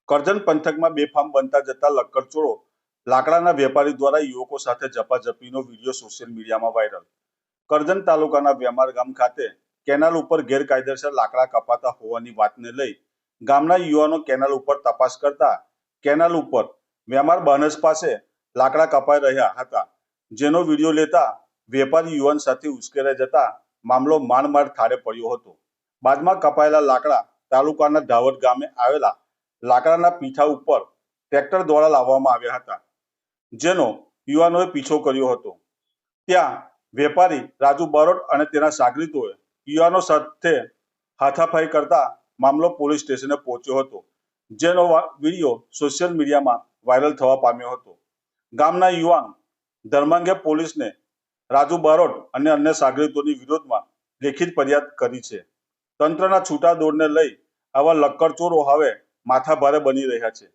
કરજણ પંથકમાં બેફામ બનતા જતા લક્કડચોરો લાકડાના વેપારી દ્વારા યુવકો સાથે ઝપાઝપીનો વિડીયો સોશિયલ મીડિયામાં વાયરલ। કરજણ તાલુકાના વેમાર ગામ ખાતે કેનાલ ઉપર ગેરકાયદેસર લાકડા કપાતા હોવાની વાતને લઈ ગામના યુવાનો કેનાલ ઉપર તપાસ કરતા કેનાલ ઉપર વેમાર બાનસ પાસે લાકડા કપાઈ રહ્યા હતા, જેનો વિડીયો લેતા વેપારી યુવાન સાથે ઉશ્કેરાઈ જતા મામલો માંડ થાળે પડ્યો હતો। બાદમાં કપાયેલા લાકડા તાલુકાના ધાવડ ગામે આવેલા લાકડાના પીઠા ઉપર ટ્રેક્ટર દ્વારા લાવવામાં આવ્યા હતા, જેનો યુવાનોએ પીછો કર્યો હતો। ત્યાં વેપારી રાજુ બારોટ અને તેના સાગરીતોએ યુવાનો સાથે હાથાપાઈ કરતા મામલો પોલીસ સ્ટેશને પહોંચ્યો હતો, જેનો વિડીયો સોશિયલ મીડિયામાં વાયરલ થવા પામ્યો હતો। ગામના યુવાન ધર્માંગે પોલીસને રાજુ બારોટ અને અન્ય સાગરીતોની વિરોધમાં લેખિત ફરિયાદ કરી છે। તંત્રના છૂટા દોરને લઈ આવા લક્કડચોરો હવે માથાભારે બની રહ્યા છે।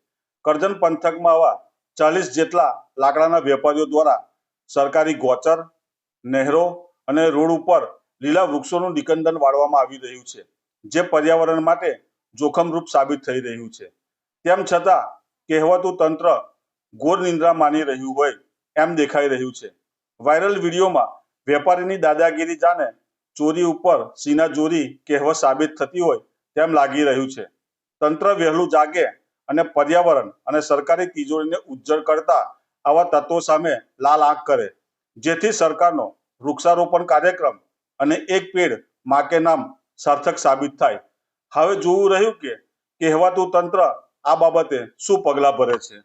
કરજણ પંથકમાં આવા 40 જેટલા લાકડાના વેપારીઓ દ્વારા સરકારી ગોચર, નહેરો અને રોડ ઉપર લીલા વૃક્ષોનું નિકંદન વાળવામાં આવી રહ્યું છે, જે પર્યાવરણ માટે જોખમરૂપ સાબિત થઈ રહ્યું છે। તેમ છતાં કહેવાતું તંત્ર ઘોર નિંદ્રા માની રહ્યું હોય એમ દેખાઈ રહ્યું છે। વાયરલ વિડીયોમાં વેપારીની દાદાગીરી જાણે ચોરી ઉપર સીનાજોરી કહેવત સાબિત થતી હોય તેમ લાગી રહ્યું છે। તંત્ર વહેલું જાગે અને પર્યાવરણ અને સરકારી તિજોરીને ઉજ્જડ કરતા આવા તત્વો સામે લાલ આંખ કરે, જેથી સરકારનો વૃક્ષારોપણ કાર્યક્રમ અને એક પેડ માં કે નામ સાર્થક સાબિત થાય। હવે જોવું રહ્યું કે કહેવાતું તંત્ર આ બાબતે શું પગલાં ભરે છે।